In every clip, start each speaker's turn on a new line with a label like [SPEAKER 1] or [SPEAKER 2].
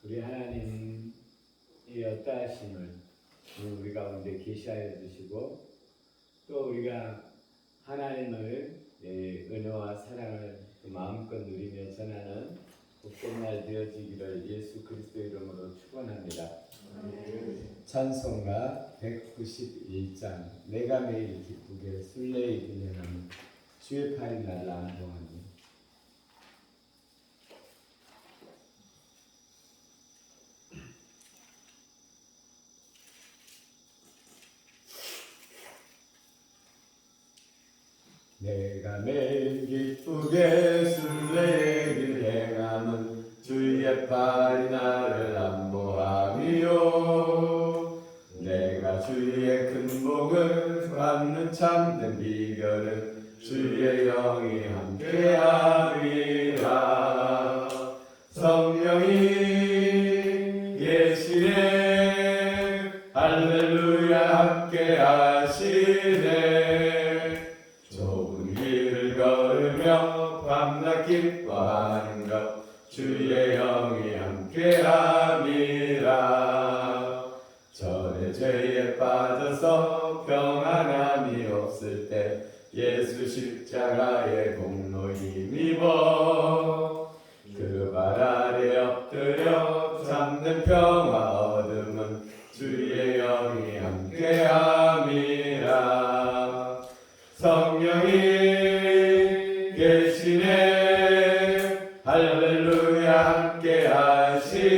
[SPEAKER 1] 우리 하나님의 어떠하심을 우리 가운데 계시하여 주시고, 또 우리가 하나님을 은혜와 사랑을 마음껏 누리며 전하는 복된 날 되어지기를 예수 그리스도 이름으로 축원합니다. 찬송가 191장 내가 매일 기쁘게 술래의 기념하는 주의 팔이 나를 안보하니. 내가 매일 기쁘게 술래의 길 행함은 주의 팔이 나를 안보하미요. 내가 주의 큰 복을 받는 참된 비결은 주의 영이 함께함이라. 성령이 계시네, 할렐루야 함께하시네. 좁은 길을 걸으며 밤낮 기뻐하는 것 주의 영이 함께함이라. 전에 죄에 빠져서 평안함이 없을 때 예수 십자가의 공로 힘입어 그 발 아래 엎드려 참된 평화 얻음은 주의 영이 함께함이라. 성령이 계시네, 할렐루야 함께하시네.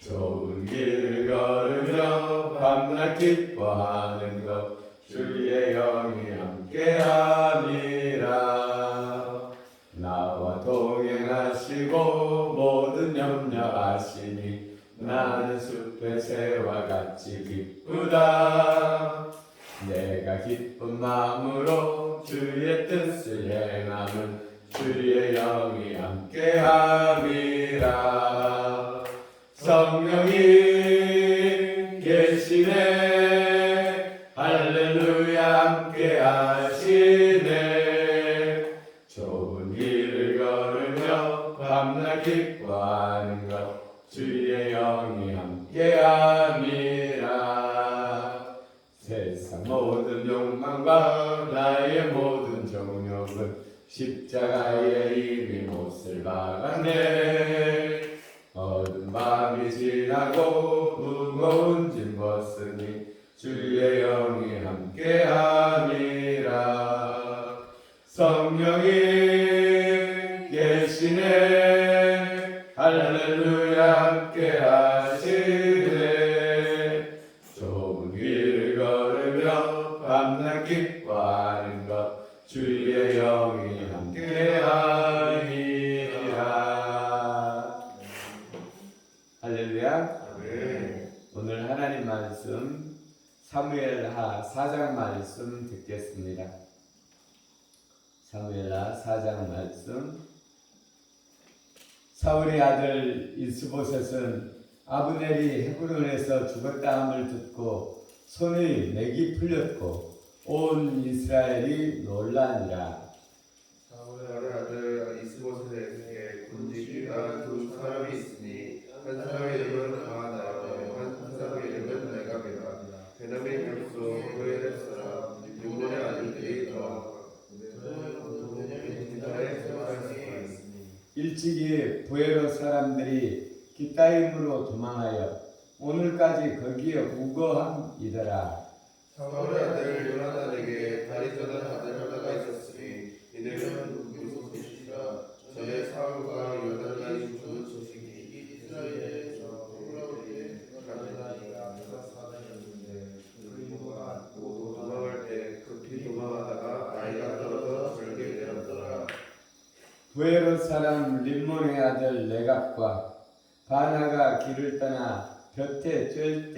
[SPEAKER 1] 좁은 길을 걸으며 밤낮 기뻐하는 것 주의 영이 함께함이라. 나와 동행하시고 모든 염려하시니 나는 숲의 새와 같이 기쁘다. 내가 기쁜 마음으로 주의 뜻을 행함은 주의 영이 함께함이라. 성령이 계시네, 할렐루야 함께하시네. 좁은 길을 걸으며 밤낮 기뻐하는 것 주의 영이 함께함이라. 세상 모든 욕망과 나의 모든 정욕은 십자가에 이미 못을 박았네. 어두운 밤이 지나고 무거운 짐 벗으니 주의 영이 함께함이라. 성령이 계시네, 할렐루야 함께하시네. 좁은 길을 걸으며 밤낮 기뻐하는 것 주의 영이 함께함이라. 할렐루야.
[SPEAKER 2] 아멘.
[SPEAKER 1] 오늘 하나님 말씀 사무엘하 4장 말씀 듣겠습니다. 사무엘하 4장 말씀. 사울의 아들 이스보셋은 아브넬이 헤브론에서 죽었다함을 듣고 손의 맥이 풀렸고 온 이스라엘이 놀라니라.
[SPEAKER 2] 사울의 아들 이스보셋에게 군지기가 두 사람이 있으니 한 사람의 이름은 바하나요, 한 사람의 이름은 레갑이라. 베냐민 족속 고엘의 사람 육본의 아들들이 더 기타에 생활하였으니
[SPEAKER 1] 일찍이 부에롯 사람들이 기타임으로 도망하여 오늘까지 거기에 우거함이더라.
[SPEAKER 2] 사울의 아들 요나단에게 다리 떠난 아들 하나가 있었으니 이들은 이스보셋이라. 전에 사울과 요나단이 죽은 소식이 이스라엘에서 올라오기에 가느다니가 사단이었는데 그리고가 모두 도망할 때 급히 도망하다가 아이가 떨어져 절개 되었더라.
[SPEAKER 1] 부에롯 사람 림몬의 아들 레갑과 바나가 길을 떠나 볕에 쬐을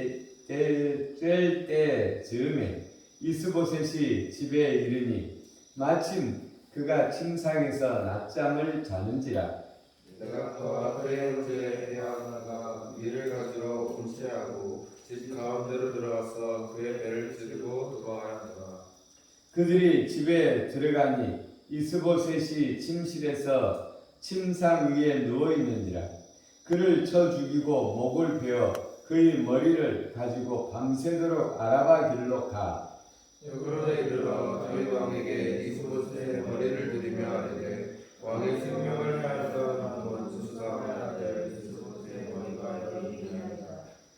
[SPEAKER 1] 때 즈음에 이스보셋이 집에 이르니 마침 그가 침상에서 낮잠을 자는지라.
[SPEAKER 2] 레갑과 그의 형제 베아나가 밀을 가지러 운치하고 집 가운데로 들어가서 그의 배를 찌르고 도망하였더라.
[SPEAKER 1] 그들이 집에 들어가니 이스보셋이 침실에서 침상 위에 누워 있는지라. 그를 쳐 죽이고 목을 베어 그의 머리를 가지고 밤새도록 아라바 길로 가.
[SPEAKER 2] 여그러에 이르러 다윗 왕에게 이스보셋의 머리를 드리며 아뢰되 왕의 생명을 하였던 원수가 아들 이스보셋의 머리가 여기 있나이다.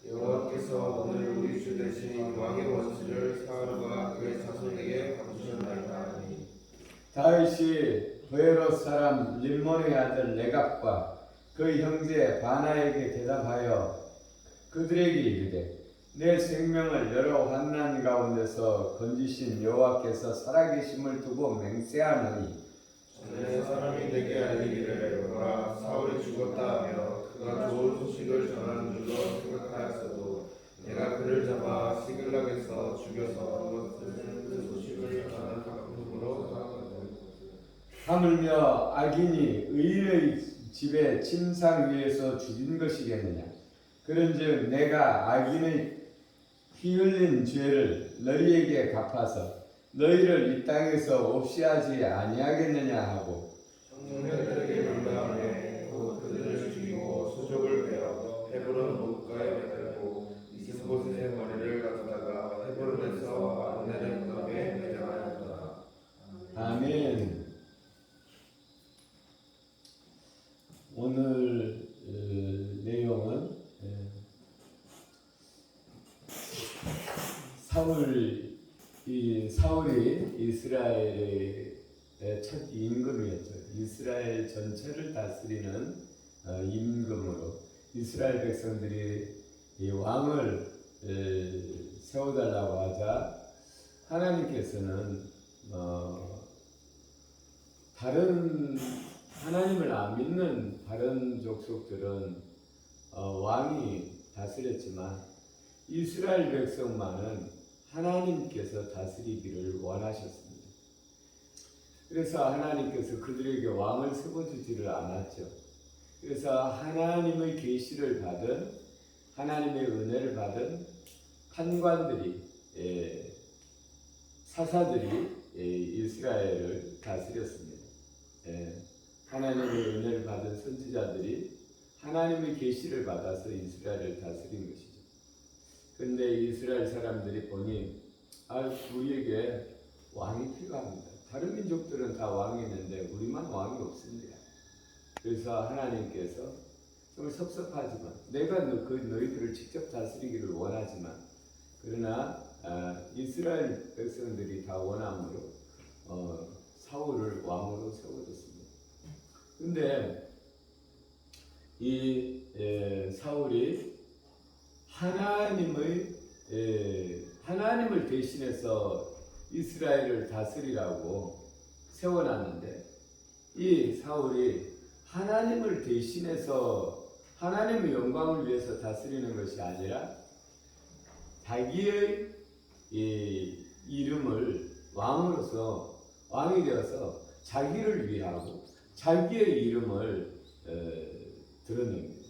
[SPEAKER 2] 여호와께서 오늘 우리 주 대신 왕의 원수를 사울과 그의 자손에게 갚으셨나이다.
[SPEAKER 1] 다윗이 브에롯 사람 림몬의 아들 레갑과 그 형제 바나에게 대답하여 그들에게 이르되 내 생명을 여러 환난 가운데서 건지신 여호와께서 살아계심을 두고 맹세하노니
[SPEAKER 2] 전에 사람이 내게 알리기를 보라 사울이 죽었다 하며 그가 좋은 소식을 전하는 줄로 생각하였어도 내가 그를 잡아 시글락에서 죽여서 그 소식을 전하는 작품으로 삼았거든.
[SPEAKER 1] 하물며 악인이 의인의 집에 침상 위에서 죽인 것이겠느냐. 그런즉 내가 악인의 피 흘린 죄를 너희에게 갚아서 너희를 이 땅에서 없이 하지 아니하겠느냐 하고
[SPEAKER 2] 청년들에게 명령하며 곧 그들을 죽이고 수족을 베어 헤브론 목가에 매달고 이스보셋의 머리를 가져다가 헤브론에서 아브넬의 무덤에 매장하였더라.
[SPEAKER 1] 아멘. 오늘 내용은 사울이 이스라엘의 첫 임금이었죠. 이스라엘 전체를 다스리는 임금으로 이스라엘 백성들이 이 왕을 세워달라고 하자 하나님께서는 다른 하나님을 안 믿는 다른 족속들은 왕이 다스렸지만 이스라엘 백성만은 하나님께서 다스리기를 원하셨습니다. 그래서 하나님께서 그들에게 왕을 세워주지를 않았죠. 그래서 하나님의 계시를 받은 하나님의 은혜를 받은 판관들이 사사들이 이스라엘을 다스렸습니다. 하나님의 은혜를 받은 선지자들이 하나님의 계시를 받아서 이스라엘을 다스린 것이죠. 그런데 이스라엘 사람들이 보니 우리에게 왕이 필요합니다. 다른 민족들은 다 왕이 있는데 우리만 왕이 없습니다. 그래서 하나님께서 좀 섭섭하지만 내가 너희들을 직접 다스리기를 원하지만 그러나 이스라엘 백성들이 다 원함으로 사울을 왕으로 세워줬습니다. 그런데 이 사울이 하나님을 대신해서 이스라엘을 다스리라고 세워놨는데 이 사울이 하나님을 대신해서 하나님의 영광을 위해서 다스리는 것이 아니라 자기의 이름을 왕으로서 왕이 되어서 자기를 위하고 자기의 이름을 드러냅니다.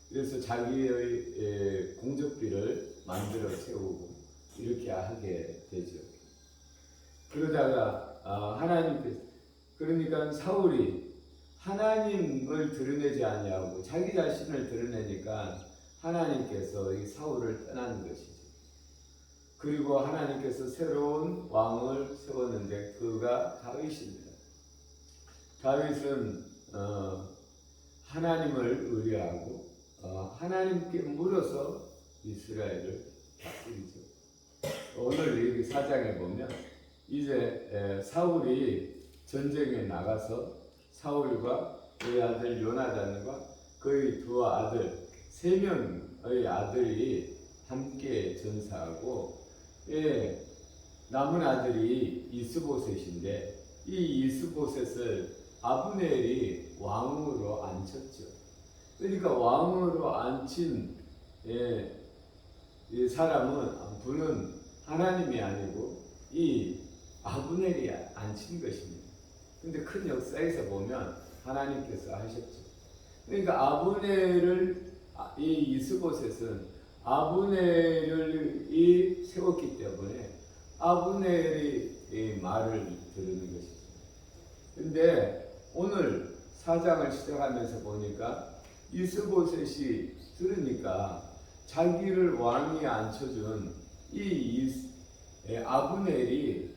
[SPEAKER 1] 그래서 자기의 공적비를 만들어 세우고 이렇게 하게 되죠. 그러다가 하나님께서 그러니까 사울이 하나님을 드러내지 아니하고 자기 자신을 드러내니까 하나님께서 이 사울을 떠나는 것이죠. 그리고 하나님께서 새로운 왕을 세웠는데 그가 다윗입니다. 다윗은 하나님을 의뢰하고 하나님께 물어서 이스라엘을 다스리죠. 오늘 여기 4장에 보면 이제 사울이 전쟁에 나가서 사울과 그의 아들 요나단과 그의 두 아들 3명의 아들이 함께 전사하고 남은 아들이 이스보셋인데 이 이스보셋을 아브넬이 왕으로 앉혔죠. 그러니까 왕으로 앉힌 이 분은 하나님이 아니고 이 아브넬이 앉힌 것입니다. 근데 큰 역사에서 보면 하나님께서 하셨죠. 그러니까 이 이스보셋은 아브넬을 세웠기 때문에 아브넬의 말을 들으는 것이죠. 근데 오늘 4장을 시작하면서 보니까 이스보셋이 들으니까 자기를 왕위에 앉혀준 아브넬이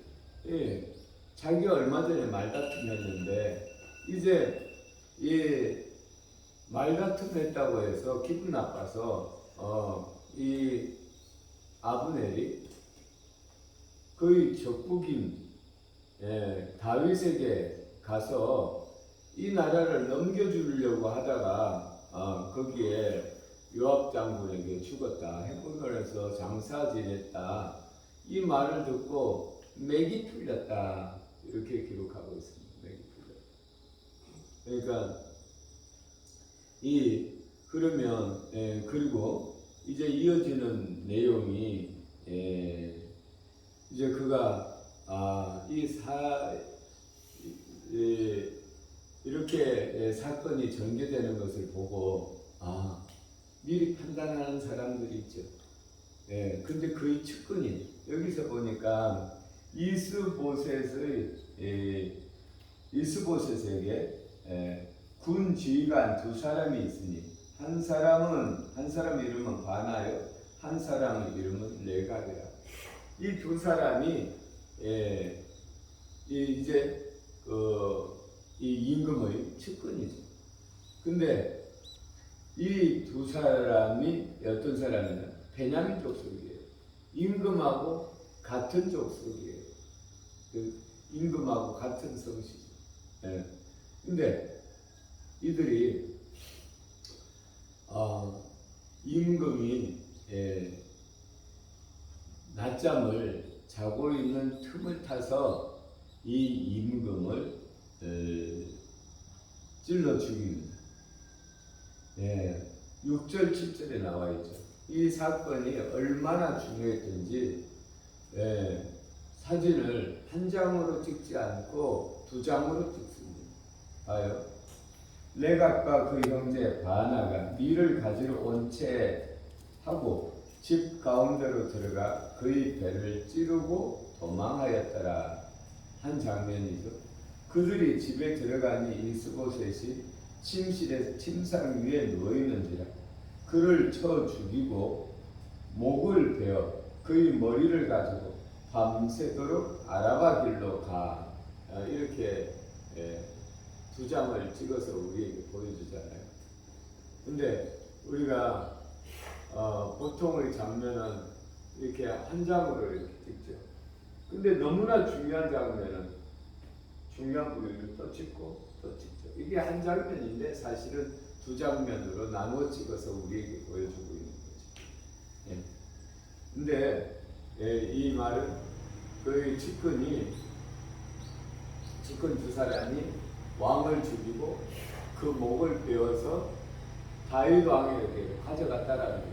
[SPEAKER 1] 자기가 얼마 전에 말다툼했는데 이제 이 말다툼했다고 해서 기분 나빠서 이 아브넬이 거의 적국인 다윗에게 가서 이 나라를 넘겨주려고 하다가 거기에 요압 장군에게 죽었다. 헤브론에서 장사 지냈다. 이 말을 듣고 맥이 풀렸다. 이렇게 기록하고 있습니다. 맥이 풀렸다. 그러니까 그러면 그리고 이제 이어지는 내용이 이제 그가 이렇게 사건이 전개되는 것을 보고 미리 판단하는 사람들이 있죠. 근데 그의 측근이 여기서 보니까 이스보셋에게 군 지휘관 두 사람이 있으니 한 사람 이름은 바나요, 한 사람 이름은 레갑이라. 이 두 사람이 이제 이 임금의 측근이죠. 근데 이 두 사람이 어떤 사람이냐? 베냐민 족속이에요. 임금하고 같은 족속이에요. 임금하고 같은 성씨죠. 근데 이들이 임금이 낮잠을 자고 있는 틈을 타서 이 임금을 찔러 죽입니다. 6절 7절에 나와 있죠. 이 사건이 얼마나 중요했던지 사진을 한 장으로 찍지 않고 두 장으로 찍습니다. 봐요. 레갑과 그 형제 바나가 밀을 가지러 온 채 하고 집 가운데로 들어가 그의 배를 찌르고 도망하였더라 한 장면이죠. 그들이 집에 들어가니 이스보셋이 침실에서 침상 위에 누워있는지라 그를 쳐 죽이고 목을 베어 그의 머리를 가지고 밤새도록 아라바 길로 가. 이렇게 두 장을 찍어서 우리에게 보여주잖아요. 근데 우리가 보통의 장면은 이렇게 한 장으로 이렇게 찍죠. 근데 너무나 중요한 장면은 중요한 부위를 또 찍고 또 찍죠. 이게 한 장면인데 사실은 두 장면으로 나누어 찍어서 우리에게 보여주고 있는 거죠. 근데 이 말은 그의 측근 두 사람이 왕을 죽이고 그 목을 베어서 다윗 왕에게 가져갔다라는 거죠.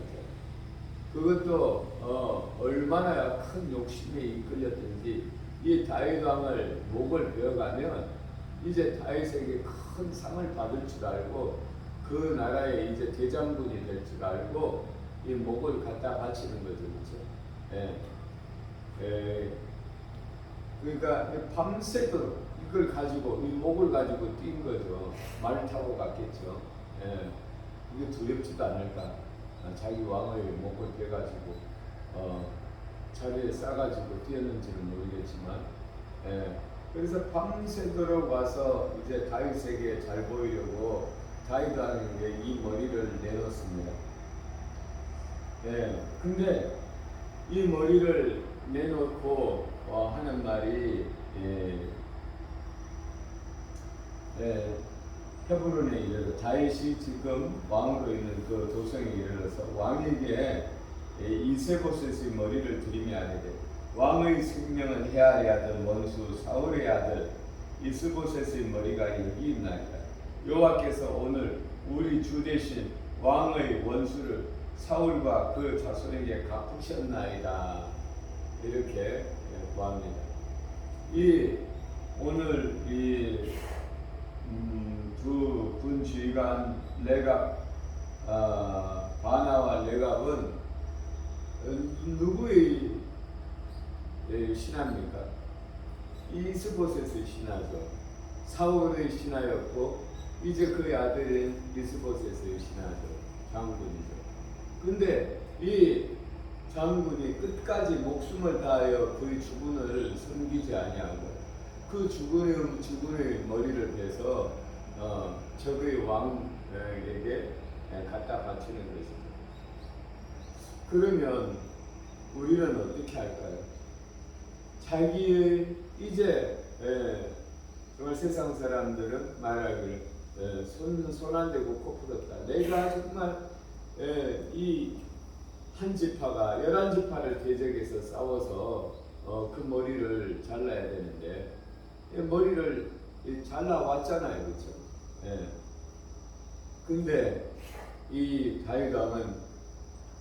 [SPEAKER 1] 그것도 얼마나 큰 욕심에 이끌렸든지 이 다윗 왕을 목을 베어가면 이제 다윗에게 큰 상을 받을 줄 알고 그 나라의 이제 대장군이 될 줄 알고 이 목을 갖다 바치는 거죠, 그렇죠? 그러니까 밤새도록 이걸 가지고 이 목을 가지고 뛴 거죠. 말 타고 갔겠죠. 이게 두렵지도 않을까? 자기 왕의 목을 베가지고 자리에 싸가지고 뛰었는지는 모르겠지만, 그래서 밤새도록 와서 이제 다윗에게 잘 보이려고 다윗 왕에게 이 머리를 내놓습니다. 근데 이 머리를 내놓고 하는 말이 헤브론에 이르러 다윗이 지금 왕으로 있는 그 도성에 이르러서 왕에게 이세보셋의 머리를 들이며 아뢰되 왕의 생명은 헤아의 아들 원수 사울의 아들 이스보셋의 머리가 여기 있나이다. 여호와께서 오늘 우리 주 대신 왕의 원수를 사울과 그 자손에게 갚으셨나이다. 이렇게 구합니다. 오늘 이 두 군 지휘관 레갑, 바나와 레갑은 누구의 신하입니까? 이스보셋의 신하죠. 사울의 신하였고 이제 그의 아들인 이스보셋의 신하죠. 장군이죠. 근데 이 장군이 끝까지 목숨을 다하여 그의 주군을 섬기지 아니하고 그 주군의 머리를 베서 적의 왕에게 갖다 바치는 것이죠. 그러면 우리는 어떻게 할까요? 자기의 이제 정말 세상 사람들은 말하기를 손 안 대고 코 풀었다. 내가 정말 이 한 지파가 11지파를 대적해서 싸워서 그 머리를 잘라야 되는데 머리를 잘라왔잖아요. 그렇죠? 근데 이 다윗 왕은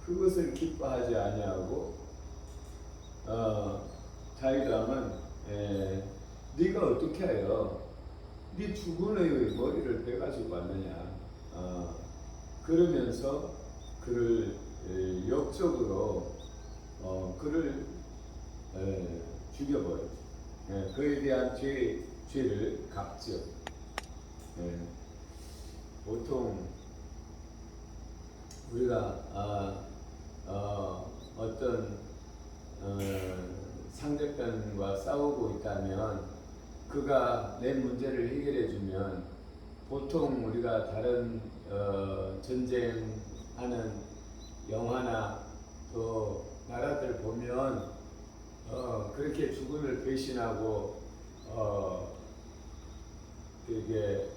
[SPEAKER 1] 그것을 기뻐하지 아니하고 다윗 왕은 네가 어떻게 하여 네 주군의 머리를 베가지고 왔느냐 그러면서 그를 역적으로 그를 죽여버렸죠. 그에 대한 죄를 갚죠. 보통 우리가 어떤 상대편과 싸우고 있다면 그가 내 문제를 해결해 주면 보통 우리가 다른 전쟁하는 영화나 또 나라들 보면 그렇게 주군을 배신하고 그게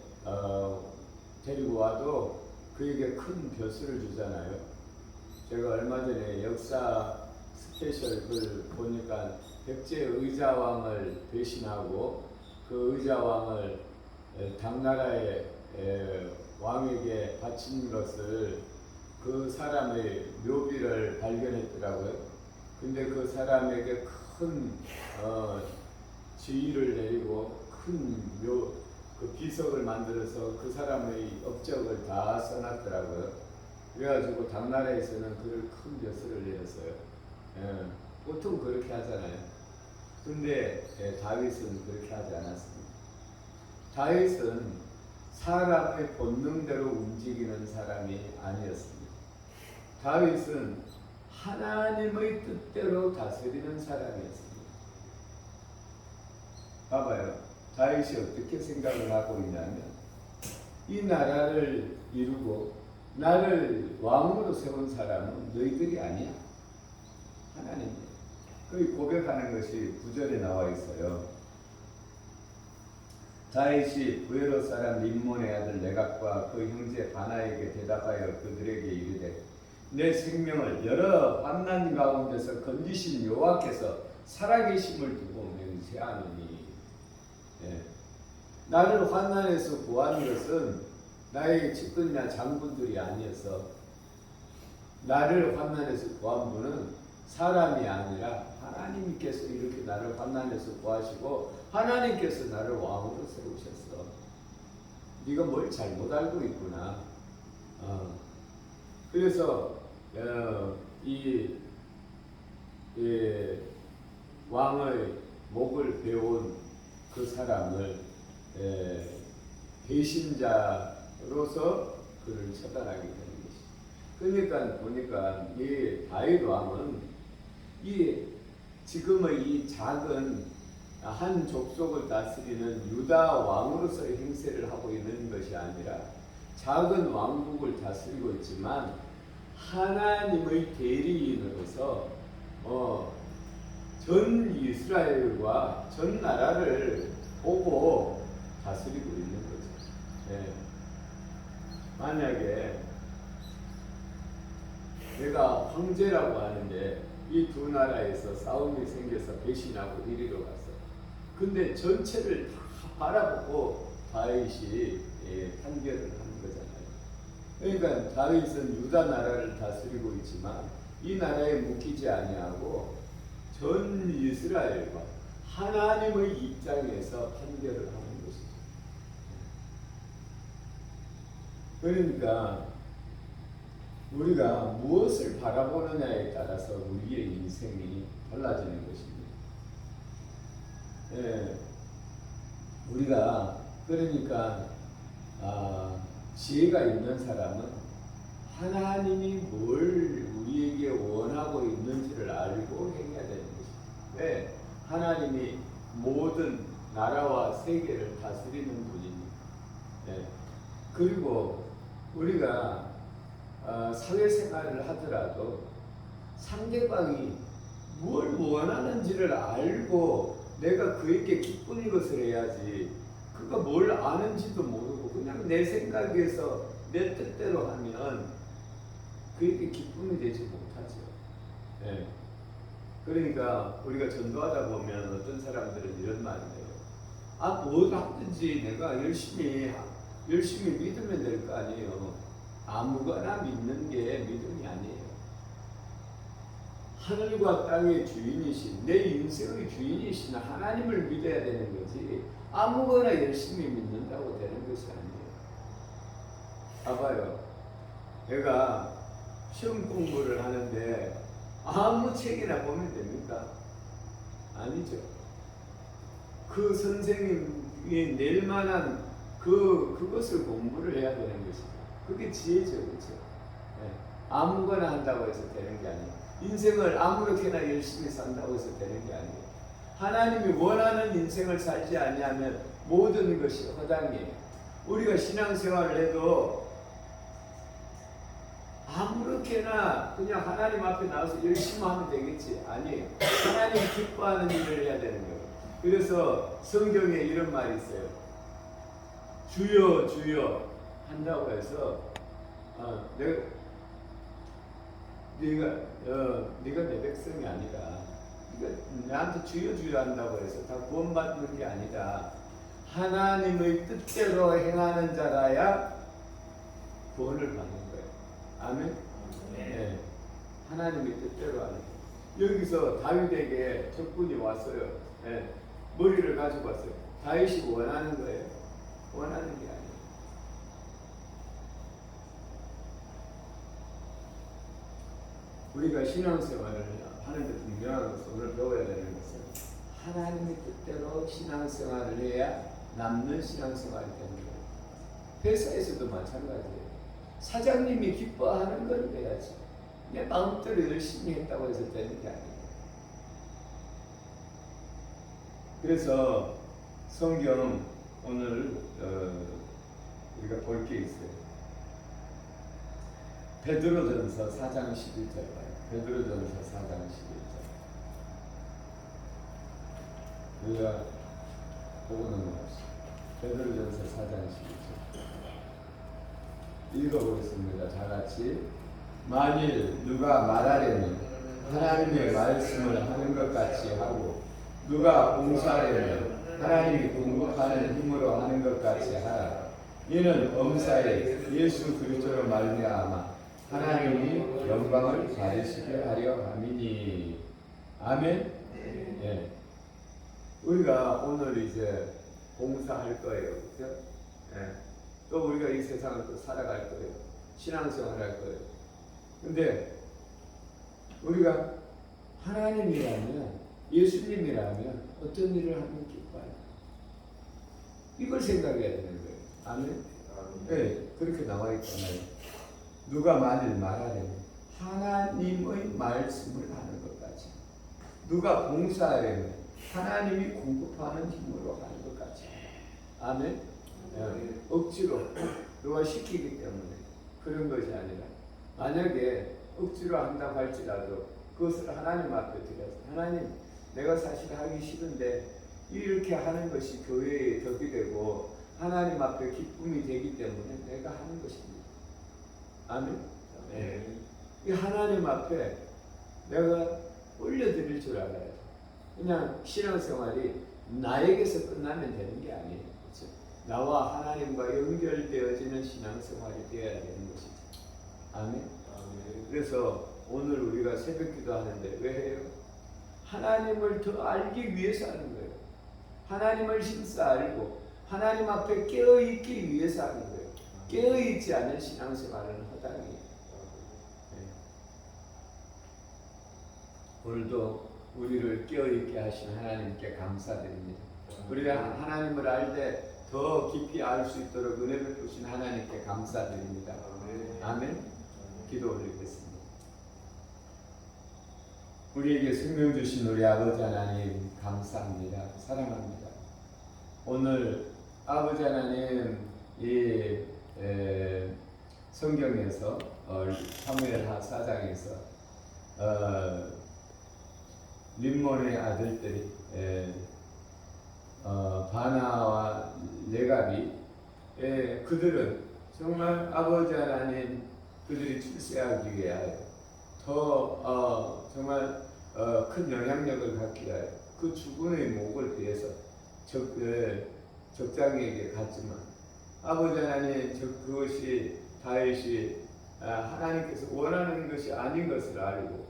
[SPEAKER 1] 데리고 와도 그에게 큰 벼슬을 주잖아요. 제가 얼마 전에 역사 스페셜 글 보니까 백제 의자왕을 배신하고 그 의자왕을 당나라의 왕에게 바친 것을 그 사람의 묘비를 발견했더라고요. 근데 그 사람에게 큰 지위를 내리고 그 비석을 만들어서 그 사람의 업적을 다 써놨더라고요. 그래가지고 당나라에서는 그를 큰 벼슬을 내렸어요. 보통 그렇게 하잖아요. 근데 다윗은 그렇게 하지 않았습니다. 다윗은 사람의 본능대로 움직이는 사람이 아니었습니다. 다윗은 하나님의 뜻대로 다스리는 사람이었습니다. 봐봐요. 다윗이 어떻게 생각을 하고 있냐면 이 나라를 이루고 나를 왕으로 세운 사람은 너희들이 아니야. 하나님이야. 그 고백하는 것이 9절에 나와 있어요. 다윗이 부에롯 사람 림몬의 아들 레갑과 그 형제 바나에게 대답하여 그들에게 이르되 내 생명을 여러 환난 가운데서 건지신 여호와께서 살아계심을 두고 맹세하노니 나를 환난에서 구한 것은 나의 집권이나 장군들이 아니어서 나를 환난에서 구한 분은 사람이 아니라 하나님께서 이렇게 나를 환난에서 구하시고 하나님께서 나를 왕으로 세우셨어. 네가 뭘 잘못 알고 있구나. 그래서 이 왕의 목을 베온 그 사람을 배신자로서 그를 처단하게 되는 것이죠. 그러니까 보니까 이 다윗 왕은 이 지금의 이 작은 한 족속을 다스리는 유다 왕으로서의 행세를 하고 있는 것이 아니라 작은 왕국을 다스리고 있지만 하나님의 대리인으로서 전 이스라엘과 전 나라를 보고 다스리고 있는 거죠. 만약에 내가 황제라고 하는데 이 두 나라에서 싸움이 생겨서 배신하고 이리로 갔어. 근데 전체를 다 바라보고 다윗이 판결을 하는 거잖아요. 그러니까 다윗은 유다 나라를 다스리고 있지만 이 나라에 묶이지 아니하고 전 이스라엘과 하나님의 입장에서 판결을 하는 것이죠. 그러니까 우리가 무엇을 바라보느냐에 따라서 우리의 인생이 달라지는 것입니다. 우리가 그러니까 지혜가 있는 사람은 하나님이 뭘 우리에게 원하고 있는지를 알고 행해야 되는 것입니다. 왜? 하나님이 모든 나라와 세계를 다스리는 분이니. 네. 그리고 우리가 사회생활을 하더라도 상대방이 뭘 원하는지를 알고 내가 그에게 기쁜 것을 해야지, 그가 뭘 아는지도 모르고 그냥 내 생각에서 내 뜻대로 하면 그에게 기쁨이 되지 못하죠. 네. 그러니까 우리가 전도하다 보면 어떤 사람들은 이런 말을 해요. 뭘 하든지 내가 열심히 믿으면 될 거 아니에요. 아무거나 믿는 게 믿음이 아니에요. 하늘과 땅의 주인이신, 내 인생의 주인이신 하나님을 믿어야 되는 거지, 아무거나 열심히 믿는다고 되는 것이 아니에요. 봐봐요. 내가 시험 공부를 하는데 아무 책이나 보면 됩니까? 아니죠. 그 선생님이 낼 만한 그것을 공부를 해야 되는 것이죠. 그게 지혜죠, 그렇죠? 네. 아무거나 한다고 해서 되는 게 아니에요. 인생을 아무렇게나 열심히 산다고 해서 되는 게 아니에요. 하나님이 원하는 인생을 살지 아니하면 모든 것이 허당이에요. 우리가 신앙생활을 해도 아무렇게나 그냥 하나님 앞에 나와서 열심히 하면 되겠지. 아니에요. 하나님 기뻐하는 일을 해야 되는 거예요. 그래서 성경에 이런 말이 있어요. 주여 주여 한다고 해서 네가 내 백성이 아니라, 네가 나한테 주여 주여 한다고 해서 다 구원받는 게 아니다. 하나님의 뜻대로 행하는 자라야 구원을 받는 거예요. 아멘. 네. 하나님의 뜻대로 하는 거예요. 여기서 다윗에게 적군이 왔어요. 네. 머리를 가지고 왔어요. 다윗이 원하는 거예요. 원하는 게 아니에요. 우리가 신앙생활을 하는데 분명한 것은, 오늘 배워야 되는 것은 하나님의 뜻대로 신앙생활을 해야 남는 신앙생활이 되는 거예요. 회사에서도 마찬가지예요. 사장님이 기뻐하는 걸 해야지. 내 마음대로 열심히 했다고 해서 되는 게 아니에요. 그래서 성경 오늘 우리가 볼 게 있어요. 베드로전서 4장 11절 봐요. 베드로전서 4장 11절. 우리가 보고 넘어갑시다. 베드로전서 4장 11절. 읽어보겠습니다. 다 같이. 만일 누가 말하려면 하나님의 말씀을 하는 것 같이 하고, 누가 봉사하려면 하나님이 공급하는 힘으로 하는 것 같이 하라. 이는 엄사에 예수 그리스도로 말미암아 하나님이 영광을 받으시게 하려 함이니. 아멘. 예. 우리가 오늘 이제 봉사할 거예요, 그렇죠? 예. 또 우리가 이 세상을 또 살아갈 거예요. 신앙생활 할 거예요. 근데 우리가 하나님이라면, 예수님이라면 어떤 일을 하면 기뻐요? 이걸 생각해야 되는 거예요. 아멘. 네, 그렇게 나와 있잖아요. 누가 만일 말하려면 하나님의 말씀을 하는 것 같이, 누가 봉사하려면 하나님이 공급하는 힘으로 하는 것 같이. 아멘. 네, 억지로 누가 시키기 때문에 그런 것이 아니라, 만약에 억지로 한다고 할지라도 그것을 하나님 앞에 드려서, 하나님, 내가 사실 하기 싫은데 이렇게 하는 것이 교회의 덕이 되고 하나님 앞에 기쁨이 되기 때문에 내가 하는 것입니다. 아멘. 네. 이 하나님 앞에 내가 올려드릴 줄 알아요. 그냥 신앙생활이 나에게서 끝나면 되는 게 아니에요. 그렇죠? 나와 하나님과 연결되어지는 신앙생활이 되어야 되는 것이죠. 아멘. 그래서 오늘 우리가 새벽기도 하는데 왜 해요? 하나님을 더 알기 위해서 하는 거예요. 하나님을 힘써 알고 하나님 앞에 깨어있기 위해서 하는 거예요. 깨어있지 않은 신앙생활은 허당이에요. 네. 오늘도 우리를 깨어있게 하신 하나님께 감사드립니다. 우리가 하나님을 알 때 더 깊이 알 수 있도록 은혜 베푸신 하나님께 감사드립니다. 아멘. 기도 올리겠습니다. 우리에게 생명 주신 우리 아버지 하나님 감사합니다. 사랑합니다. 오늘 아버지 하나님 이 성경에서 사무엘하 4장에서 림몬의 아들들이 바나와 레갑이 그들은 정말 아버지 하나님 그들이 출세하기 위하여 더 정말 큰 영향력을 갖기 위하여 그 주군의 목을 위해서 적장에게 갔지만 아버지 하나님 그것이 다윗이 하나님께서 원하는 것이 아닌 것을 알고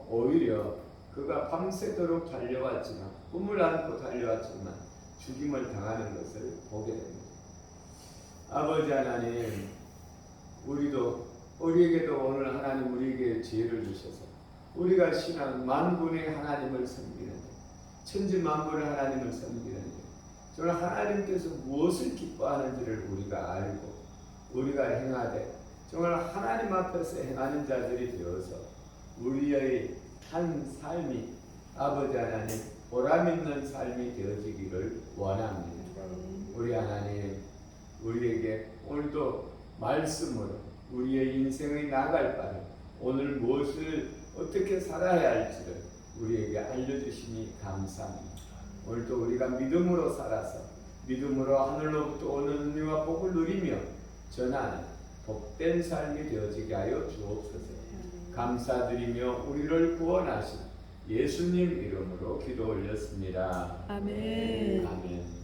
[SPEAKER 1] 오히려 그가 밤새도록 달려왔지만 꿈을 안고 달려왔지만 죽임을 당하는 것을 보게 됩니다. 아버지 하나님 우리에게도 오늘 하나님 우리에게 지혜를 주셔서 우리가 신앙 만군의 하나님을 섬기는데 천지 만군의 하나님을 섬기는데 정말 하나님께서 무엇을 기뻐하는지를 우리가 알고 우리가 행하되 정말 하나님 앞에서 행하는 자들이 되어서 우리의 한 삶이 아버지 하나님 보람 있는 삶이 되어지기를 원합니다. 우리 하나님 우리에게 오늘도 말씀으로 우리의 인생의 나갈 바를 오늘 무엇을 어떻게 살아야 할지를 우리에게 알려주시니 감사합니다. 오늘도 우리가 믿음으로 살아서 믿음으로 하늘로부터 오는 은혜와 복을 누리며 전하는 복된 삶이 되어지게 하여 주옵소서. 감사드리며 우리를 구원하신 예수님 이름으로 기도 올렸습니다.
[SPEAKER 3] 아멘.
[SPEAKER 1] 아멘.